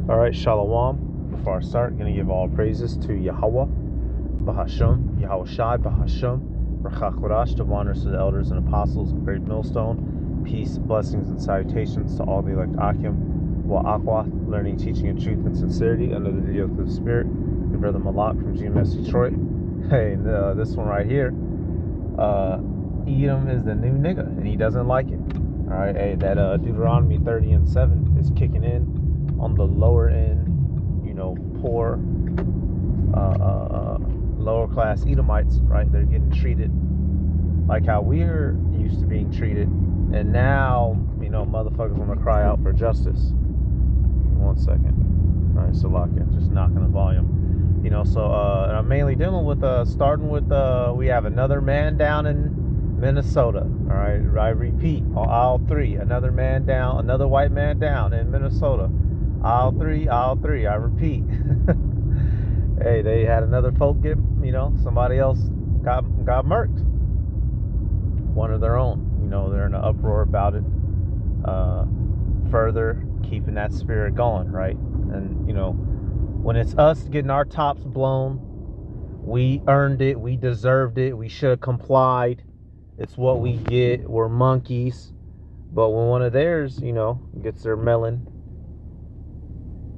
All right, Shalom. Before I start, I'm going to give all praises to Yahweh, Bahasham, Yahweh Shai, Bahasham, Rachach Kodash, to honors to the elders and apostles of Great Millstone. Peace, blessings, and salutations to all the elect Akim, Wa'akwa, learning, teaching, and truth and sincerity under the yoke of the Spirit. Your brother Malak from GMS Detroit. Hey, this one right here, Edom is the new nigga, and he doesn't like it. All right, hey, that Deuteronomy 30:7 is kicking in on the lower end, poor, lower class Edomites, right? They're getting treated like how we're used to being treated, and now, motherfuckers want to cry out for justice. 1 second. All right, so lock in, just knocking the volume. So I'm mainly dealing with, starting with, we have another man down in Minnesota. All right, I repeat, aisle 3, another man down, another white man down in Minnesota. Aisle 3, I repeat. Hey, they had another folk get, somebody else got murked. One of their own. They're in an uproar about it. Further keeping that spirit going, right? And, when it's us getting our tops blown, we earned it, we deserved it, we should have complied. It's what we get. We're monkeys. But when one of theirs, gets their melon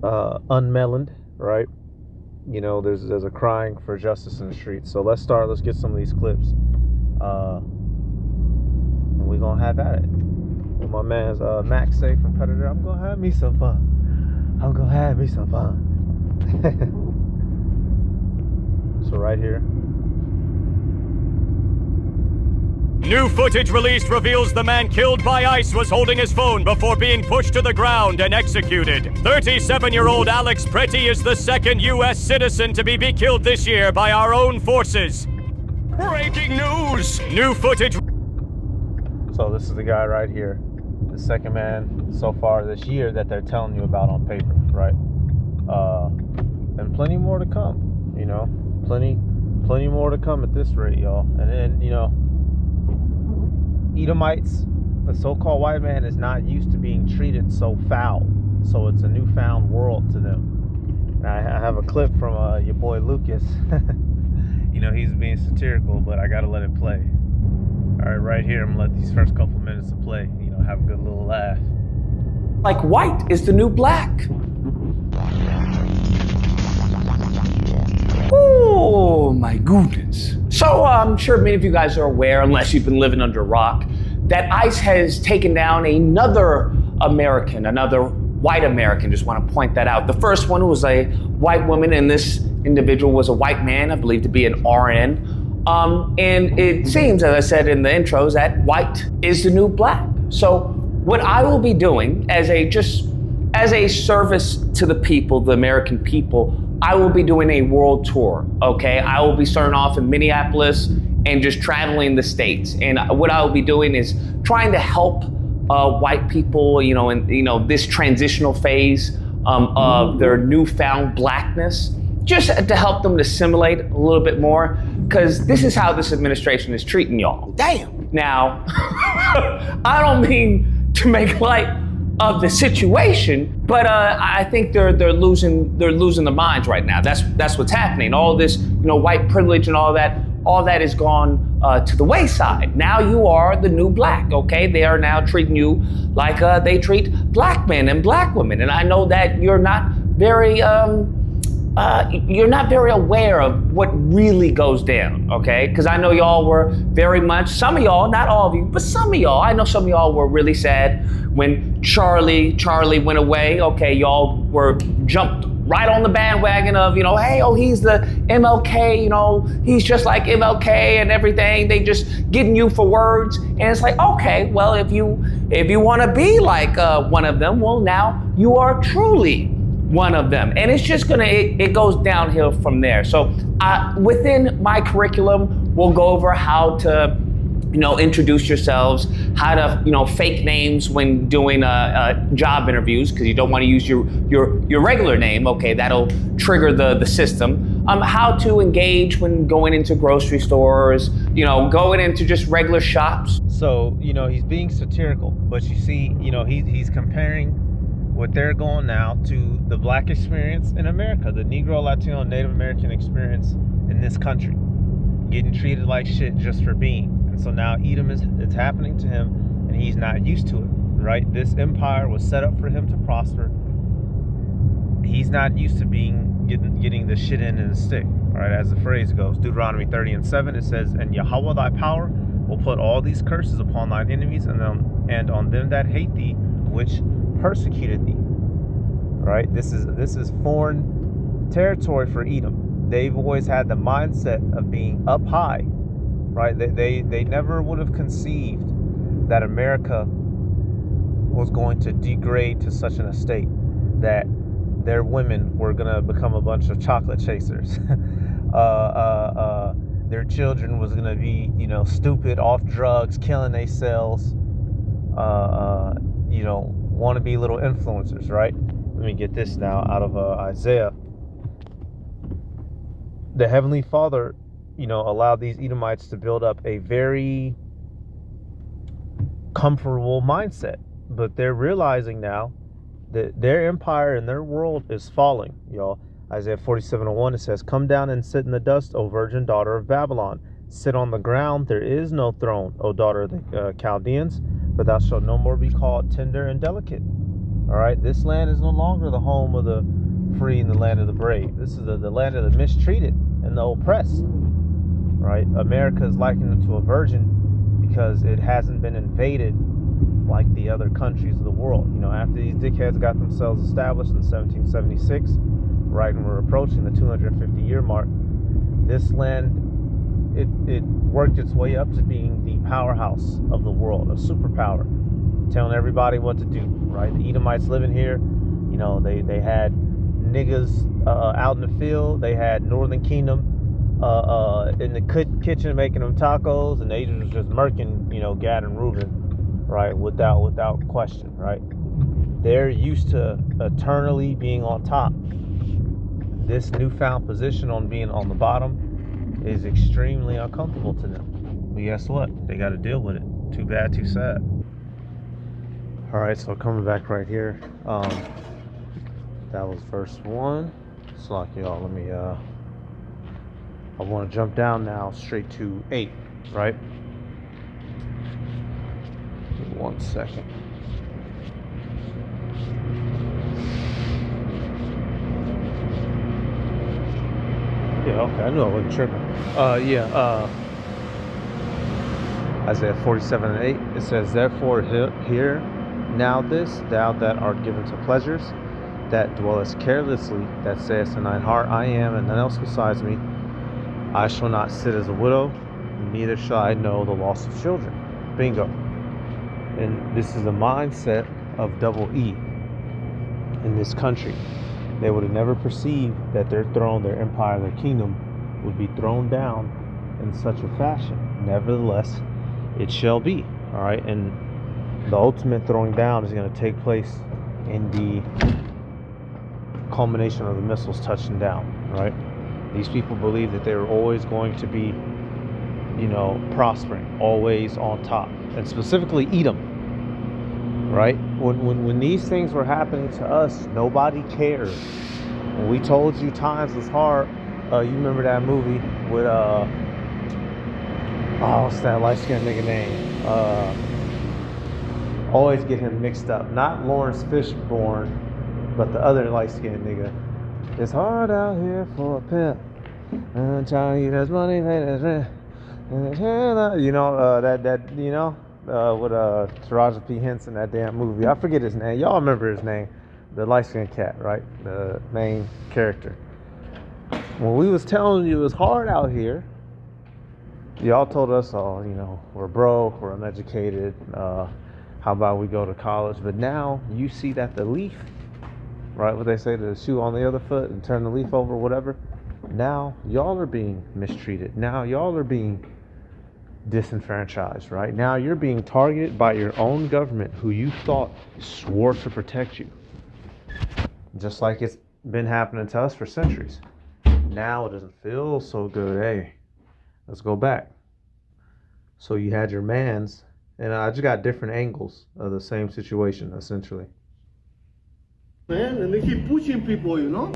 unmeloned, right? There's a crying for justice in the streets. So let's get some of these clips. And we're gonna have at it. What my man's Max say from Predator, I'm gonna have me some fun. So right here. New footage released reveals the man killed by ICE was holding his phone before being pushed to the ground and executed. 37-year-old Alex Pretty is the second U.S. citizen to be killed this year by our own forces. Breaking news! New footage. So this is the guy right here. The second man so far this year that they're telling you about on paper, right? And plenty more to come, plenty more to come at this rate, y'all. And then, Edomites, the so-called white man, is not used to being treated so foul. So it's a newfound world to them. And I have a clip from your boy Lucas. He's being satirical, but I gotta let it play. All right, right here, I'm gonna let these first couple minutes of play, have a good little laugh. Like white is the new black. Oh my goodness. So I'm sure many of you guys are aware, unless you've been living under a rock, that ICE has taken down another American, another white American. Just want to point that out. The first one was a white woman, and this individual was a white man, I believe to be an RN. And it seems, as I said in the intros, that white is the new black. So what I will be doing as a service to the people, the American people, I will be doing a world tour, okay? I will be starting off in Minneapolis and just traveling the states. And what I will be doing is trying to help white people, in this transitional phase of their newfound blackness, just to help them to assimilate a little bit more, because this is how this administration is treating y'all. Damn. Now, I don't mean to make light of the situation, but I think they're losing their minds right now. That's what's happening. All this, white privilege and all that is gone to the wayside. Now you are the new black, okay? They are now treating you like they treat black men and black women. And I know that you're not very aware of what really goes down, okay? Because I know y'all were very much, some of y'all, not all of you, but some of y'all, I know some of y'all were really sad when Charlie went away, okay? Y'all were jumped right on the bandwagon of, hey, he's the MLK, he's just like MLK and everything. They just getting you for words. And it's like, okay, well, if you want to be like one of them, well, now you are truly one of them. And it's just it goes downhill from there. So within my curriculum, we'll go over how to, introduce yourselves, how to, fake names when doing job interviews, because you don't want to use your regular name. Okay, that'll trigger the system. How to engage when going into grocery stores, going into just regular shops. So, he's being satirical, but you see, he's comparing what they're going now to the black experience in America, the Negro, Latino, Native American experience in this country, getting treated like shit just for being. And so now Edom it's happening to him, and he's not used to it, right? This empire was set up for him to prosper. He's not used to getting the shit in the stick, all right? As the phrase goes, Deuteronomy 30:7, it says, "And Yahweh thy power will put all these curses upon thine enemies and on them that hate thee, which persecuted thee." Right? This is foreign territory for Edom. They've always had the mindset of being up high, right? They never would have conceived that America was going to degrade to such an estate that their women were gonna become a bunch of chocolate chasers. Their children was gonna be, stupid, off drugs, killing themselves, want to be little influencers, right? Let me get this now out of Isaiah. The Heavenly Father, allowed these Edomites to build up a very comfortable mindset, but they're realizing now that their empire and their world is falling, y'all. Isaiah 47:1, it says, "Come down and sit in the dust, O virgin daughter of Babylon. Sit on the ground, there is no throne, O daughter of the Chaldeans, for thou shalt no more be called tender and delicate." All right, this land is no longer the home of the free and the land of the brave. This is the land of the mistreated and the oppressed. Right? America is likened to a virgin because it hasn't been invaded like the other countries of the world. After these dickheads got themselves established in 1776, right when we're approaching the 250-year mark, this land, it worked its way up to being the powerhouse of the world, a superpower, telling everybody what to do, right? The Edomites living here, they had niggas out in the field. They had Northern Kingdom in the kitchen making them tacos, and they was just murking, Gad and Reuben, right? Without question, right? They're used to eternally being on top. This newfound position on being on the bottom is extremely uncomfortable to them. But guess what? They got to deal with it. Too bad, too sad. All right, so coming back right here, that was verse 1. It's like, y'all, let me, I want to jump down now straight to 8, right? 1 second. Yeah, okay, I knew I wasn't tripping. Isaiah 47:8, it says, "Therefore hear now this, thou that art given to pleasures, that dwellest carelessly, that sayest in thine heart, I am, and none else besides me. I shall not sit as a widow, neither shall I know the loss of children." Bingo. And this is the mindset of double E in this country. They would have never perceived that their throne, their empire, their kingdom would be thrown down in such a fashion. Nevertheless, it shall be. All right. And the ultimate throwing down is going to take place in the culmination of the missiles touching down. Right. These people believe that they were always going to be, prospering, always on top, and specifically Edom. Right? When these things were happening to us, nobody cared. When we told you times was hard, you remember that movie with what's that light-skinned nigga name? Always get him mixed up. Not Lawrence Fishburne, but the other light-skinned nigga. It's hard out here for a pimp. I'm telling you, there's money, there's rent. With Taraji P. Henson, that damn movie. I forget his name. Y'all remember his name. The light-skinned cat, right? The main character. When we was telling you it was hard out here, y'all told us, we're broke, we're uneducated. How about we go to college? But now you see that the leaf, right? What they say, the shoe on the other foot and turn the leaf over, whatever. Now y'all are being mistreated. Now y'all are being disenfranchised, right? Now you're being targeted by your own government who you thought swore to protect you. Just like it's been happening to us for centuries. Now it doesn't feel so good. Hey, let's go back. So you had your mans, and I just got different angles of the same situation, essentially. man, and they keep pushing people, you know?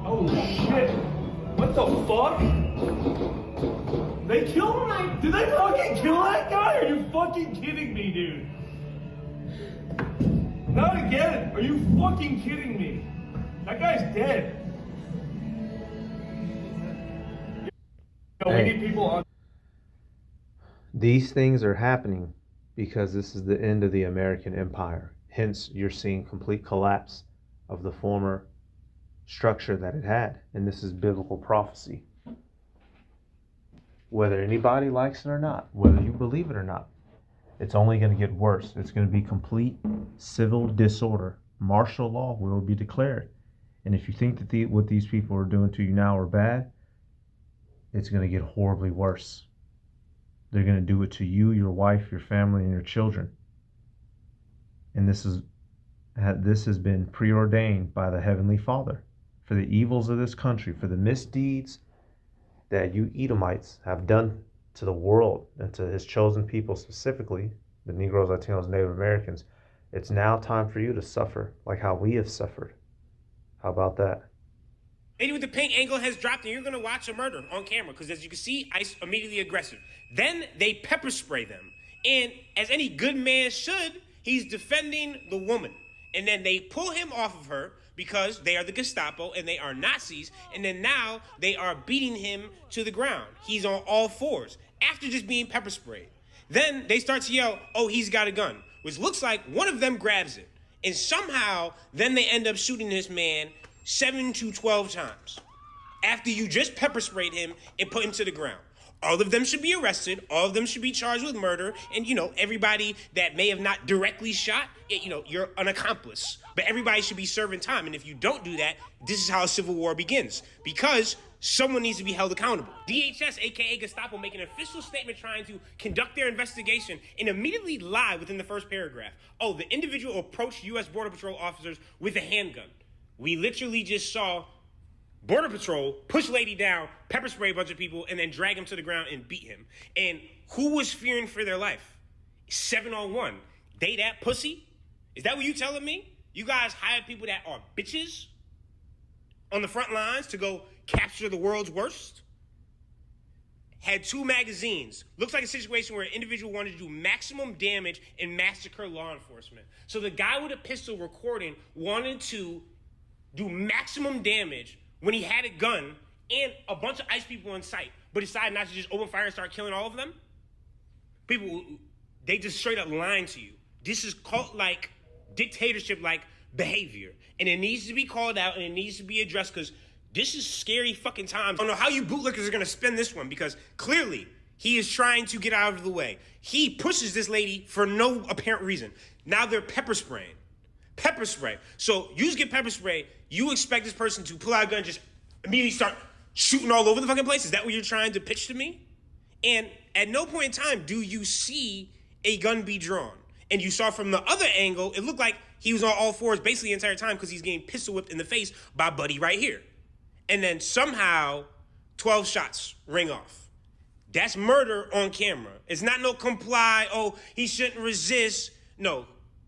Oh shit! What the fuck? They killed him? Did they fucking kill that guy? Are you fucking kidding me, dude? Not again! Are you fucking kidding me? That guy's dead. Yo, we need people on. These things are happening because this is the end of the American empire. Hence, you're seeing complete collapse of the former structure that it had. And this is biblical prophecy. Whether anybody likes it or not, whether you believe it or not, it's only going to get worse. It's going to be complete civil disorder. Martial law will be declared. And if you think that what these people are doing to you now are bad, it's going to get horribly worse. They're going to do it to you, your wife, your family, and your children. And this has been preordained by the Heavenly Father for the evils of this country, for the misdeeds that you Edomites have done to the world and to his chosen people, specifically the Negroes, Latinos, Native Americans. It's now time for you to suffer like how we have suffered. How about that? Lady with the pink angle has dropped, and you're going to watch a murder on camera because, as you can see, ICE immediately aggressive. Then they pepper spray them. And as any good man should, he's defending the woman. And then they pull him off of her because they are the Gestapo and they are Nazis. And then now they are beating him to the ground. He's on all fours after just being pepper sprayed. Then they start to yell, oh, he's got a gun, which looks like one of them grabs it. And somehow, then they end up shooting this man 7 to 12 times after you just pepper sprayed him and put him to the ground. All of them should be arrested. All of them should be charged with murder. And, everybody that may have not directly shot, you're an accomplice. But everybody should be serving time. And if you don't do that, this is how a civil war begins. Because someone needs to be held accountable. DHS, a.k.a. Gestapo, make an official statement trying to conduct their investigation and immediately lie within the first paragraph. Oh, the individual approached U.S. Border Patrol officers with a handgun. We literally just saw Border Patrol push lady down, pepper spray a bunch of people, and then drag him to the ground and beat him. And who was fearing for their life? 701. They that pussy? Is that what you telling me? You guys hired people that are bitches on the front lines to go capture the world's worst? Had 2 magazines. Looks like a situation where an individual wanted to do maximum damage and massacre law enforcement. So the guy with a pistol recording wanted to do maximum damage when he had a gun and a bunch of ICE people in sight, but decided not to just open fire and start killing all of them? People, they just straight up lying to you. This is cult-like, dictatorship-like behavior. And it needs to be called out and it needs to be addressed because this is scary fucking times. I don't know how you bootlickers are going to spin this one because clearly he is trying to get out of the way. He pushes this lady for no apparent reason. Now they're pepper spraying. Pepper spray. So you just get pepper spray, you expect this person to pull out a gun and just immediately start shooting all over the fucking place? Is that what you're trying to pitch to me? And at no point in time do you see a gun be drawn. And you saw from the other angle, it looked like he was on all fours basically the entire time because he's getting pistol whipped in the face by Buddy right here. And then somehow 12 shots ring off. That's murder on camera. It's not no comply, oh, he shouldn't resist. No.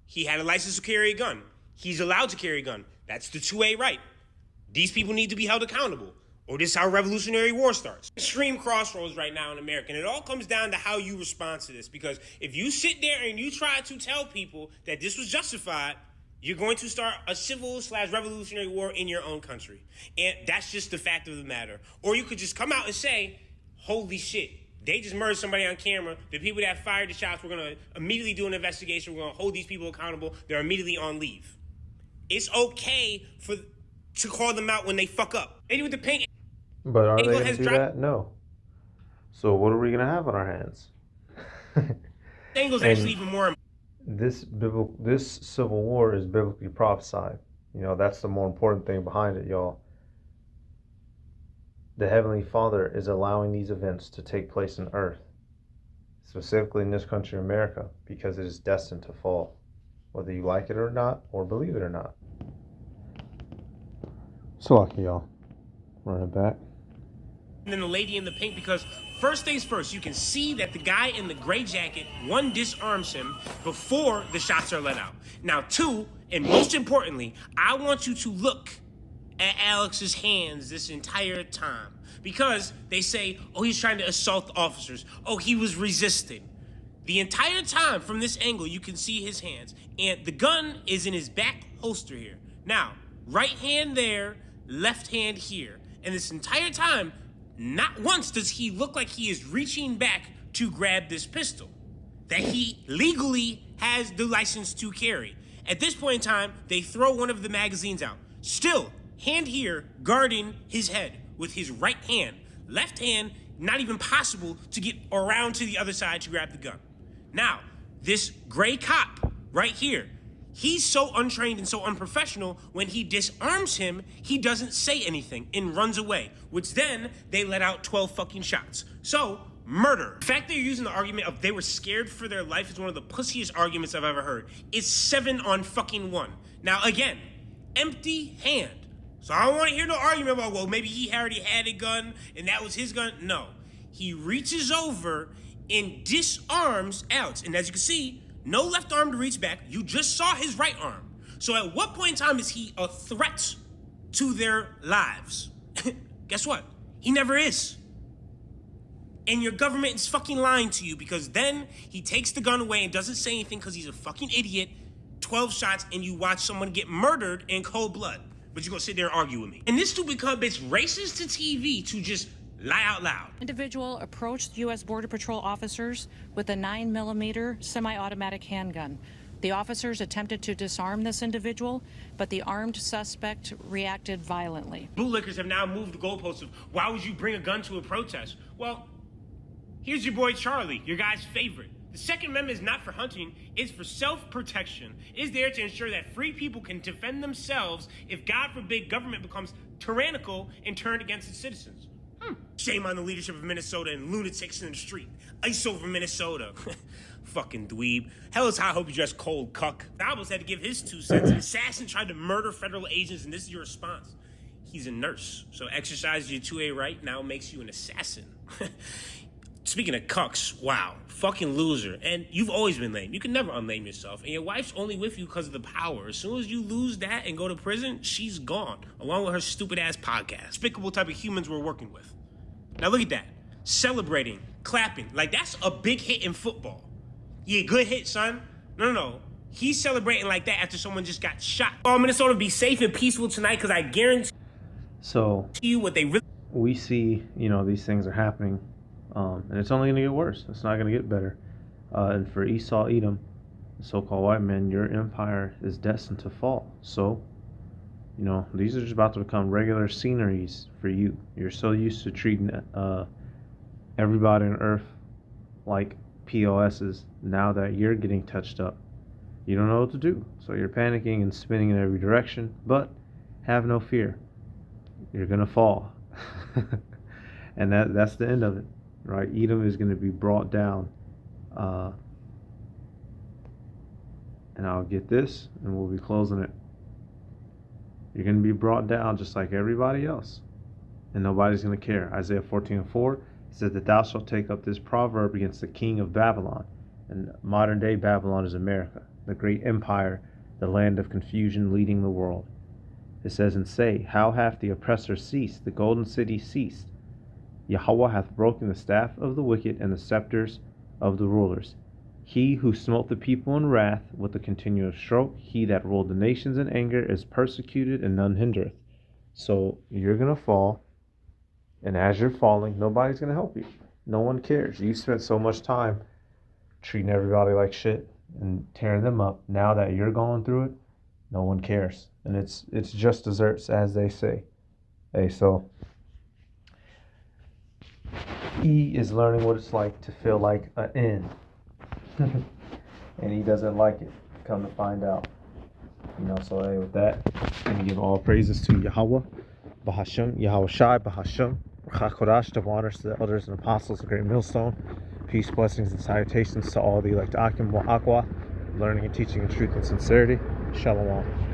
He had a license to carry a gun. He's allowed to carry a gun. That's the 2A right. These people need to be held accountable, or this is how Revolutionary War starts. Extreme crossroads right now in America, and it all comes down to how you respond to this, because if you sit there and you try to tell people that this was justified, you're going to start a civil/revolutionary war in your own country. And that's just the fact of the matter. Or you could just come out and say, holy shit, they just murdered somebody on camera. The people that fired the shots, we're going to immediately do an investigation. We're going to hold these people accountable. They're immediately on leave. It's okay to call them out when they fuck up. Lady with the pink. But are they going to do that? No. So what are we going to have on our hands? Angle's actually even more. This civil war is biblically prophesied. That's the more important thing behind it, y'all. The Heavenly Father is allowing these events to take place on earth, specifically in this country, America, because it is destined to fall. whether you like it or not, or believe it or not. So lucky, y'all. Run it back. And then the lady in the pink, because first things first, you can see that the guy in the gray jacket, one, disarms him before the shots are let out. Now, two, and most importantly, I want you to look at Alex's hands this entire time, because they say, oh, he's trying to assault the officers. Oh, he was resisting. The entire time from this angle, you can see his hands, and the gun is in his back holster here. Now, right hand there, left hand here. And this entire time, not once does he look like he is reaching back to grab this pistol that he legally has the license to carry. At this point in time, they throw one of the magazines out. Still, hand here, guarding his head with his right hand. Left hand, not even possible to get around to the other side to grab the gun. Now, this gray cop right here, he's so untrained and so unprofessional, when he disarms him, he doesn't say anything and runs away, which then they let out 12 fucking shots. So, murder. The fact that you're using the argument of they were scared for their life is one of the pussiest arguments I've ever heard. It's 7 on fucking 1. Now, again, empty hand. So I don't want to hear no argument about, well, maybe he already had a gun and that was his gun. No. He reaches over and disarms Alex. And as you can see, no left arm to reach back. You just saw his right arm. So at what point in time is he a threat to their lives? Guess what? He never is. And your government is fucking lying to you, because then he takes the gun away and doesn't say anything because he's a fucking idiot. 12 shots and you watch someone get murdered in cold blood. But you're gonna sit there and argue with me. And this stupid cunt bitch races to TV to just lie out loud. Individual approached U.S. Border Patrol officers with a 9mm semi-automatic handgun. The officers attempted to disarm this individual, but the armed suspect reacted violently. Bootlickers have now moved the goalposts of, why would you bring a gun to a protest? Well, here's your boy Charlie, your guy's favorite. The Second Amendment is not for hunting, it's for self-protection. It is there to ensure that free people can defend themselves if, God forbid, government becomes tyrannical and turned against its citizens. Shame on the leadership of Minnesota and lunatics in the street. Ice over Minnesota. Fucking dweeb. Hell is how I hope you dress cold, cuck. Albus had to give his 2 cents. An assassin tried to murder federal agents, and this is your response. He's a nurse, so exercise your 2A right now makes you an assassin. Speaking of cucks, wow, fucking loser. And you've always been lame. You can never unlame yourself. And your wife's only with you because of the power. As soon as you lose that and go to prison, she's gone, along with her stupid ass podcast. Despicable type of humans we're working with. Now look at that. Celebrating, clapping. Like, that's a big hit in football. Yeah, good hit, son. No. He's celebrating like that after someone just got shot. Oh, Minnesota, be safe and peaceful tonight, because I guarantee you what they really... We see, these things are happening. And it's only going to get worse. It's not going to get better. And for Esau, Edom, the so-called white men, your empire is destined to fall. So, these are just about to become regular sceneries for you. You're so used to treating everybody on earth like POSs. Now that you're getting touched up, you don't know what to do. So you're panicking and spinning in every direction. But have no fear. You're going to fall. And that's the end of it. Right, Edom is going to be brought down, and I'll get this, and we'll be closing it. You're going to be brought down just like everybody else, and nobody's going to care. Isaiah 14:4 says that thou shalt take up this proverb against the king of Babylon, and modern day Babylon is America, the great empire, the land of confusion leading the world. It says, and say, how hath the oppressor ceased, the golden city ceased? Yahweh hath broken the staff of the wicked and the scepters of the rulers. He who smote the people in wrath with a continuous stroke, he that ruled the nations in anger, is persecuted and none hindereth. So you're going to fall, and as you're falling, nobody's going to help you. No one cares. You spent so much time treating everybody like shit and tearing them up. Now that you're going through it, no one cares. And it's just desserts, as they say. Hey, so... he is learning what it's like to feel like an N. And he doesn't like it. Come to find out. So hey, with that, I'm going to give all praises to Yahweh, Bahashem, Yahweh Shai, Bahashem, Chakodash, the honors to the elders and apostles, the great millstone. Peace, blessings, and salutations to all the elect Akim wa Aqua. learning and teaching in truth and sincerity. Shalom.